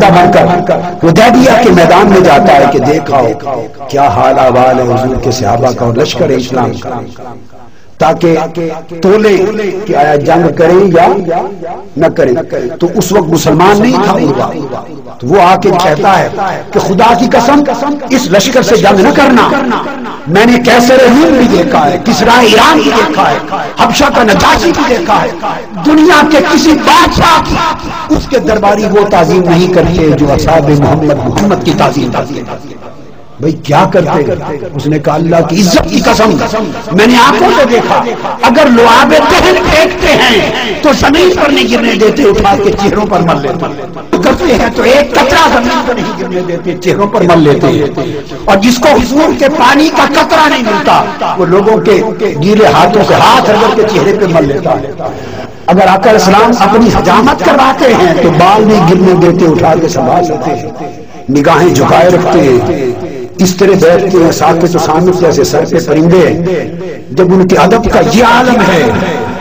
نمائندہ بن کر حدیبیہ کے میدان میں جاتا ہے کہ دیکھاؤ کیا حال احوال ہے حضور کے صحابہ کا اور لشکر اسلام کا، تاکہ تولے کہ آیا جنگ کریں یا نہ کریں۔ تو اس وقت مسلمان نہیں تھا عروہ، تو وہ آ کے کہتا ہے کہ خدا کی قسم اس لشکر سے جنگ نہ کرنا، میں نے کیسر روم بھی دیکھا ہے، کسرا ایران بھی دیکھا ہے، حبشہ کا نجاشی بھی دیکھا ہے، دنیا کے کسی بادشاہ کی اس کے درباری وہ تعظیم نہیں کرتے جو اصحاب محمد کی تعظیم کرتے۔ بھئی کیا کرتے؟ اس نے کہا اللہ کی عزت کی قسم میں نے آنکھوں سے دیکھا، اگر لعاب دہن پھینکتے ہیں تو زمین پر نہیں گرنے دیتے، اٹھا کے چہروں پر مل لیتے، کرتے ہیں تو ایک قطرہ زمین پر نہیں گرنے دیتے، چہروں پر مل لیتے ہیں، اور جس کو حضور کے پانی کا قطرہ نہیں ملتا وہ لوگوں کے گیلے ہاتھوں سے ہاتھ رگڑ کے چہرے پہ مل لیتا ہے۔ اگر آقا اسلام اپنی حجامت کرواتے ہیں تو بال نہیں گرنے دیتے، اٹھا کے سنبھال لیتے ہیں، نگاہیں جھکائے رکھتے ہیں، اس طرح بیٹھتے ہیں ساتھ تو سامنے جیسے سر پہ پرندے ہیں۔ جب ان کے ادب کا یہ عالم ہے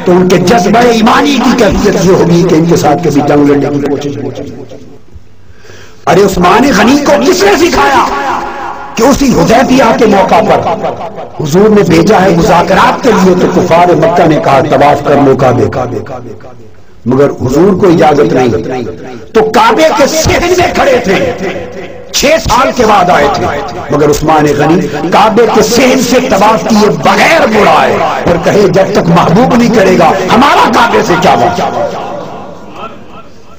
تو ان کے جذبہ ایمانی کی کیفیت یہ ہوگی کہ ان کے ساتھ کبھی جنگ لڑنے کی کوشش نہیں کی۔ ارے عثمان غنی کو کس نے سکھایا کہ اسی حدیبیہ کے موقع پر حضور نے بھیجا ہے مذاکرات کے لیے، تو کفار مکہ نے کہا طواف کر لو کعبے کا، مگر حضور کو اجازت نہیں، تو کعبے کے صحن میں کھڑے تھے، 6 سال کے بعد آئے تھے، مگر عثمان غنی کعبے کے صحن سے طواف کیے بغیر مڑ آئے اور کہے جب تک محبوب نہیں کرے گا ہمارا کعبے سے کیا بات۔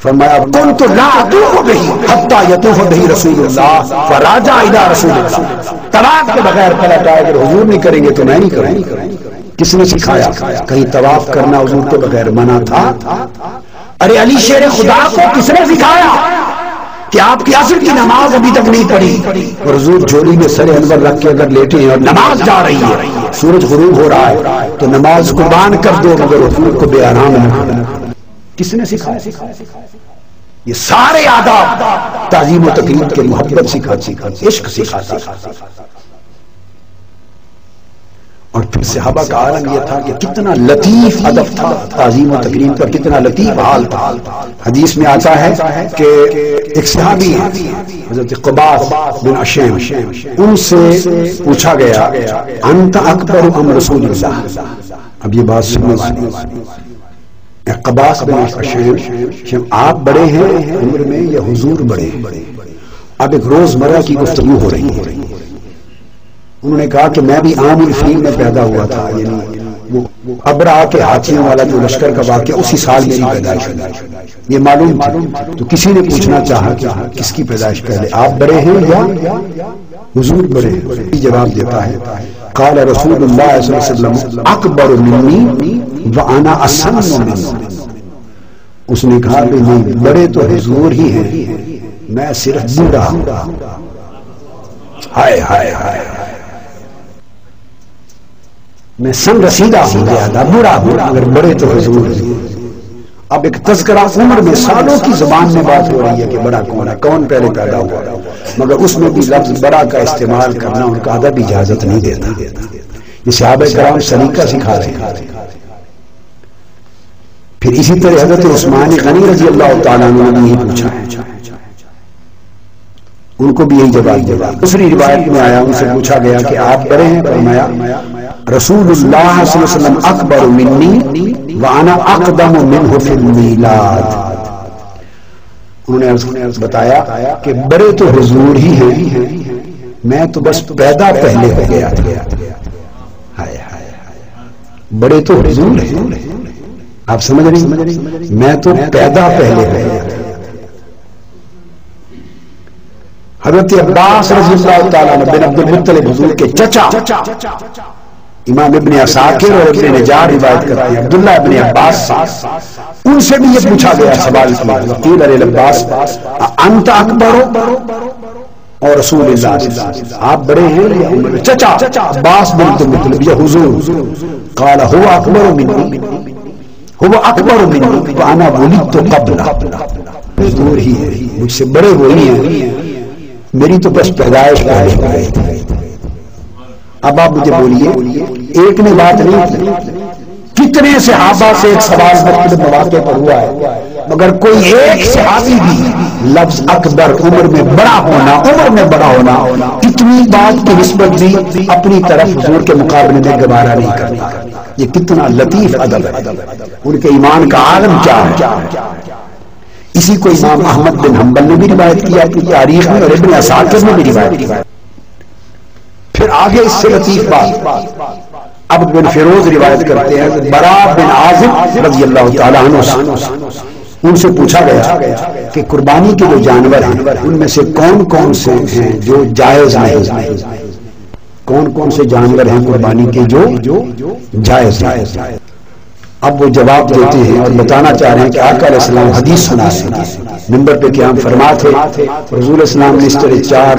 فرمایا کنت لا اطوف به حتى يطوف به رسول اللہ فراجع الى رسول اللہ، طواف کے بغیر پلٹ آئے، اگر حضور نہیں کریں گے تو میں نہیں کروں گا۔ کس نے سکھایا؟ کہیں طواف کرنا حضور کے بغیر منع تھا؟ ارے علی شیر خدا کو کس نے سکھایا کہ آپ کی عصر کی نماز ابھی تک نہیں پڑھی اور حضور جھولی میں سر انور رکھ کے اگر لیٹے ہیں اور نماز جا رہی ہے، سورج غروب ہو رہا ہے تو نماز قربان کر دو، مگر حضور کو بے آرام نہ کرنا۔ کس نے سکھایا؟ یہ سارے آداب تعظیم و تکریم کے محبت سکھاتی، عشق سکھاتی۔ اور پھر صحابہ کا عالم یہ تھا کہ کتنا لطیف ادب تھا، تعظیم و تکریم کا کتنا لطیف حال تھا۔ حدیث میں آتا ہے کہ ایک صحابی ہیں حضرت قباس بن اشیم، ان سے پوچھا گیا انت اکبر ام رسول اللہ؟ اب یہ بات سننے والی، قباس بن اشیم آپ بڑے ہیں عمر میں یا حضور بڑے ہیں؟ اب ایک روزمرہ کی گفتگو ہو رہی ہے۔ انہوں نے کہا کہ میں بھی عام الفیل میں پیدا ہوا تھا، یعنی وہ ابرا کے ہاتھیوں والا جو لشکر کا واقعہ اسی سال میری پیدائش ہوئی، یہ معلوم تھا۔ تو کسی نے پوچھنا چاہا کہ کس کی پیدائش پہلے، آپ بڑے ہیں یا حضور بڑے ہیں؟ جواب دیتا ہے قال رسول اللہ صلی اللہ علیہ وسلم اکبر منی وانا اسن منی۔ اس نے کہا کہ نہیں، بڑے تو حضور ہی ہیں، میں صرف بوڑھا ہوں۔ ہائے ہائے ہائے، میں سن رسیدہ ہوں، زیادہ بوڑھا ہوں، مگر بڑے تو حضور ہیں۔ اب ایک تذکرہ عمر میں سالوں کی زبان میں بات ہو رہی ہے کہ بڑا کون ہے، کون پہلے پیدا ہوا، مگر اس میں بھی لفظ بڑا کا استعمال کرنا ان کا ادب اجازت نہیں دیتا۔ یہ صحابہ کرام سلیقہ سکھا رہے ہیں۔ پھر اسی طرح حضرت عثمان غنی رضی اللہ تعالیٰ عنہ نے یہ پوچھا ہے، ان کو بھی یہی جواب دیا۔ دوسری روایت میں آیا، ان سے پوچھا گیا کہ آپ بڑے ہیں؟ فرمایا رسول اللہ صلی اللہ علیہ وسلم اکبر منی وانا اقدم منہ فی المیلاد۔ انہوں نے بتایا کہ بڑے تو حضور ہی ہیں، میں تو بس پیدا پہلے ہو گیا تھا۔ بڑے تو حضور ہیں، آپ سمجھ رہی، میں تو پیدا پہلے ہو گیا تھا۔ حضرت عباس رضی اللہ تعالیٰ عنہ بن عبد المطلب حضور کے چچا، امام ابن عساکر اور ابن نجار روایت کرتے ہیں عبداللہ ابن عباس، ان سے بھی یہ پوچھا گیا سوال کیا، وقیل علی عباس انت اکبر اور رسول اللہ، آپ بڑے ہیں یا عمر؟ چچا عباس بن عبد المطلب یا حضور؟ قال هو اکبر منی، هو اکبر منی وانا ولدت قبل، حضور ہی ہے، مجھ سے بڑے وہی ہیں، میری تو بس پیدائش پہلے ہو گئی تھی۔ اب آپ مجھے بولیے، ایک نے بات نہیں کی، کتنے صحابہ سے ایک سوال مختلف مواقع پر ہوا ہے مگر کوئی ایک صحابی بھی لفظ اکبر عمر میں بڑا ہونا اتنی بات کی نسبت بھی اپنی طرف حضور کے مقابلے میں گوارا نہیں کرتا. یہ کتنا لطیف ادب ہے. ان کے ایمان کا عالم کیا ہے. اسی کو امام احمد بن حنبل نے بھی روایت کیا اپنی تاریخ میں، اور ابن عساکر نے بھی روایت کیا. پھر آگے اس سے لطیف بات عبد بن فیروز روایت کرتے ہیں برا بن عازب رضی اللہ تعالیٰ عنہ سے ان سے پوچھا گیا کہ قربانی کے جو جانور ہیں ان میں سے کون کون سے ہیں جو جائز نہیں، کون کون سے جانور ہیں قربانی کے جو جائز ہیں. اب وہ جواب دیتے ہیں اور بتانا چاہ رہے ہیں کہ آقا علیہ السلام حدیث سنا رہے ہیں. منبر پہ قیام فرما تھے، رسول اسلام نے اس طرح 4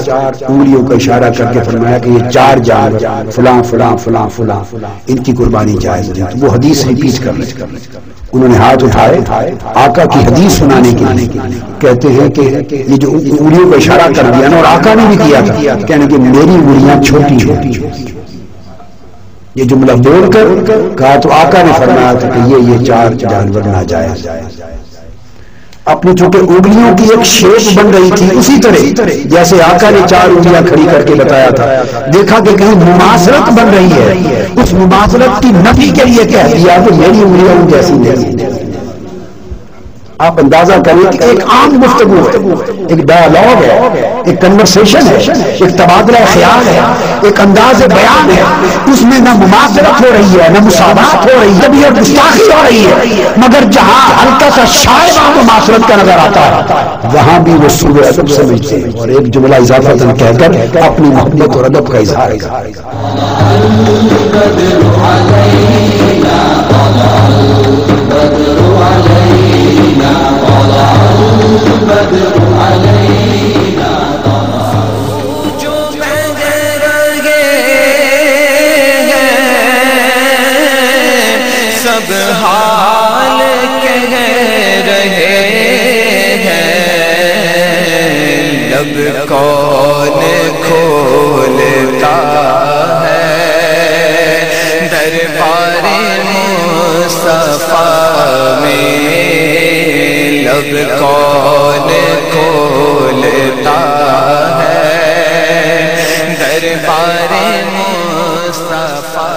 انگلیوں کا اشارہ کر کے فرمایا کہ یہ 4 جانور فلاں فلاں فلاں فلاں ان کی قربانی جائز ہے. تو وہ حدیث ریپیٹ کر رہے. انہوں نے ہاتھ اٹھائے آقا کی حدیث سنانے کے لیے. کہتے ہیں کہ یہ جو انگلیوں کا اشارہ کر دیا نا، اور آقا نے بھی کیا تھا، کہنے کہ میری انگلیاں چھوٹی چھوٹی. یہ جملہ بول کر کہا تو آقا نے فرمایا تھا کہ یہ 4 جانور ناجائز. اپنی چونکہ انگلیوں کی ایک شیپ بن رہی تھی، اسی طرح جیسے آقا نے 4 انگلیاں کھڑی کر کے بتایا تھا، دیکھا کہ کہیں مماثلت بن رہی ہے، اس مماثلت کی نفی کے لیے کہہ دیا کہ میری انگلیاں ان جیسی نہیں. آپ اندازہ کریں کہ ایک عام گفتگو ہے، ایک ڈائلاگ ہے، ایک کنورسیشن ہے، ایک تبادلہ خیال ہے، ایک انداز بیان ہے. اس میں نہ مماثلت ہو رہی ہے، نہ مساوات ہو رہی ہے، نہ گستاخی ہو رہی ہے. مگر جہاں ہلکا سا شائبہ مماثلت کا نظر آتا ہے وہاں بھی وہ سوء ادب سمجھتے ہیں اور ایک جملہ اضافہ کہہ کر اپنی محبت اور ادب کا اظہار کرتے ہیں. سب حال کہہ رہے ہیں، لب کون کھولتا ہے دربار مصطفیٰ میں، لب کون کھولتا ہے دربار مصطفیٰ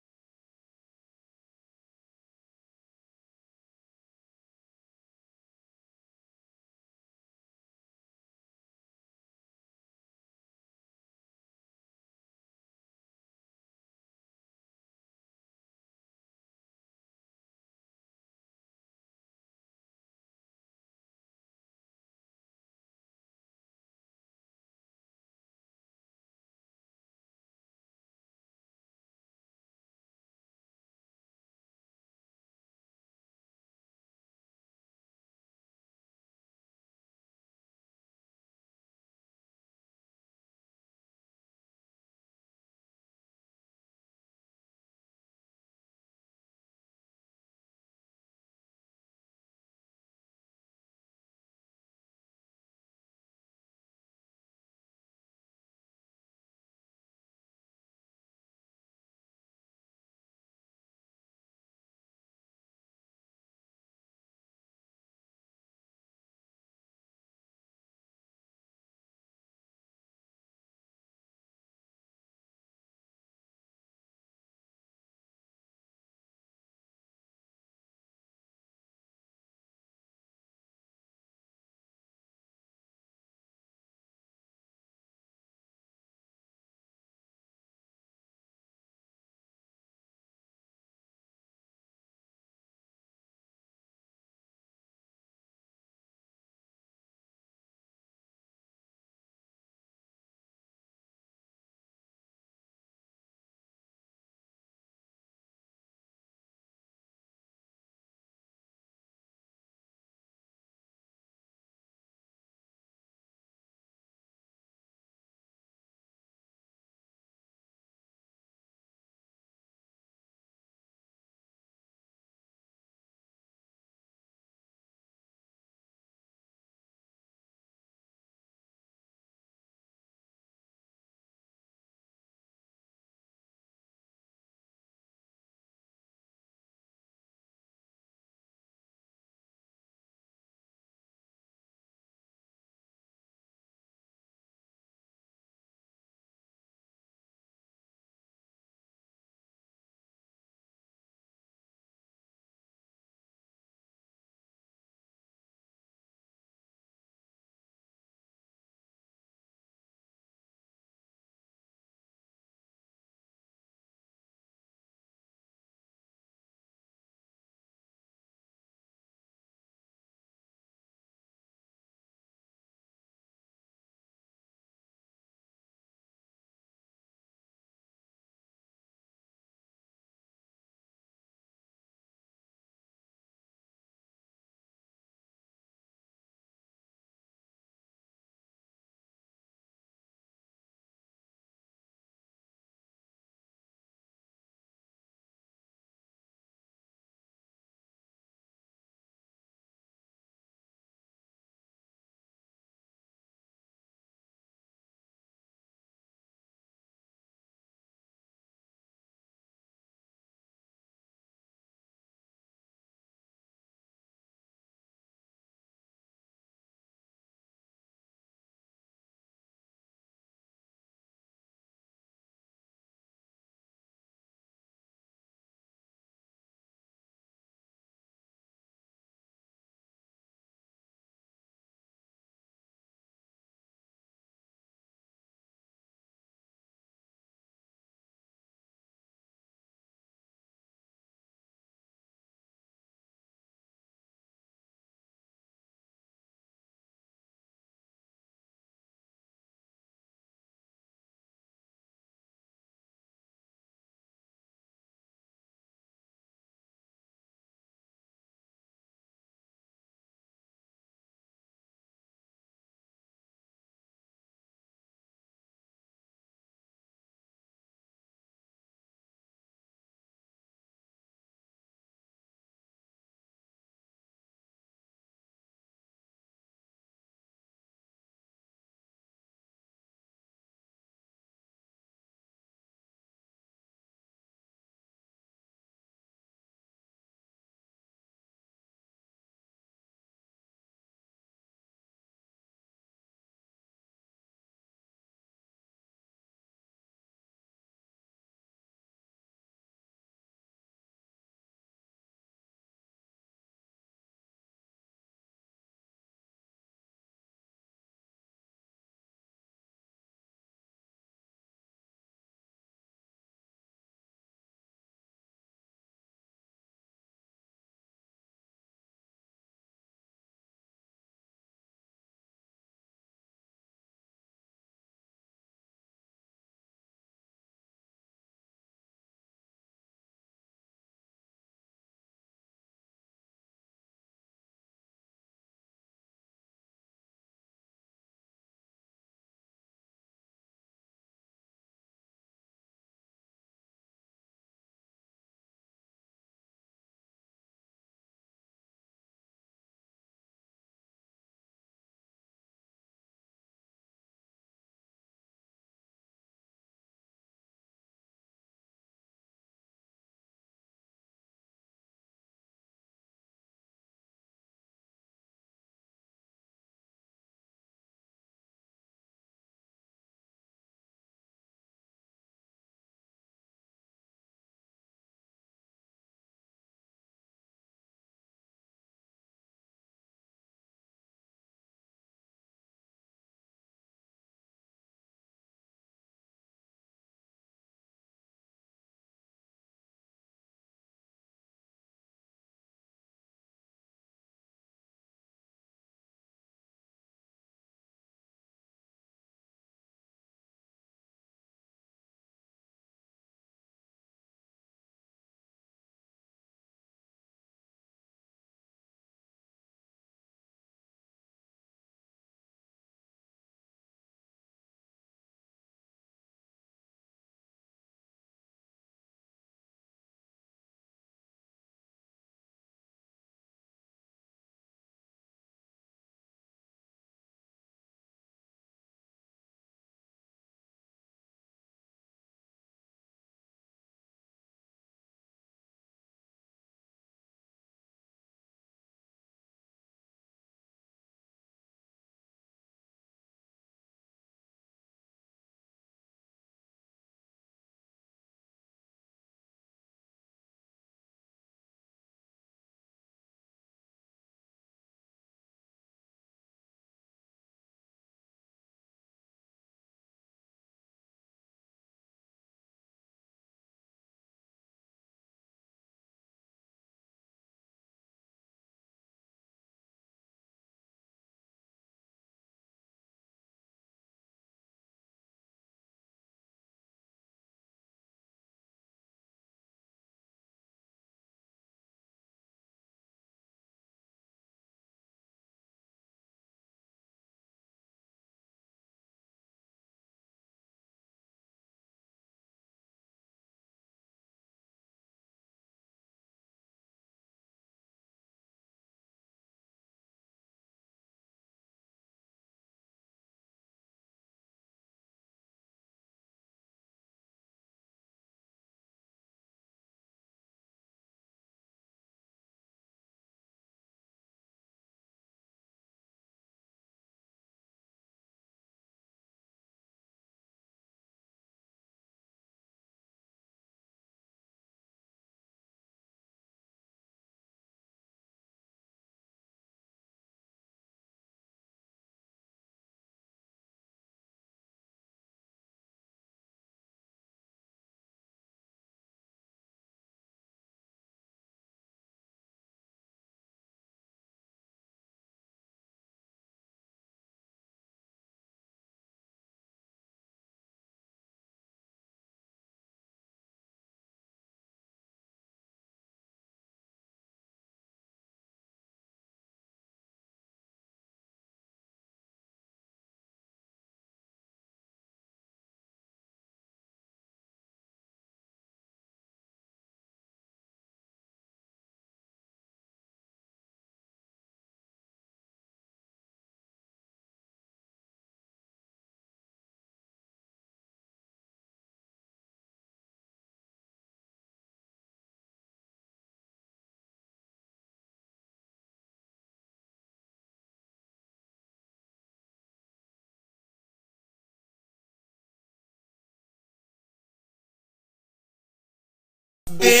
بے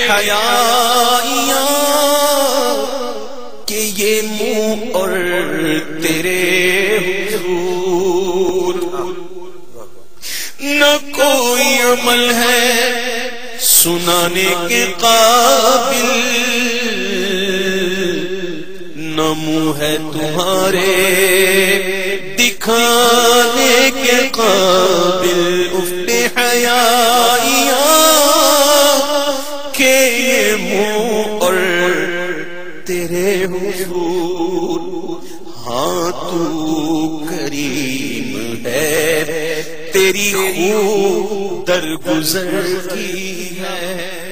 حیائیاں کہ یہ منہ اور تیرے حضور نہ کوئی عمل ہے سنانے کے قابل، نہ منہ ہے تمہارے دکھانے کے قابل، اف بے حیائیاں کہ یہ منہ اور تیرے حضور، ہاں تو کریم ہے تیری خوب درگزر کی ہے۔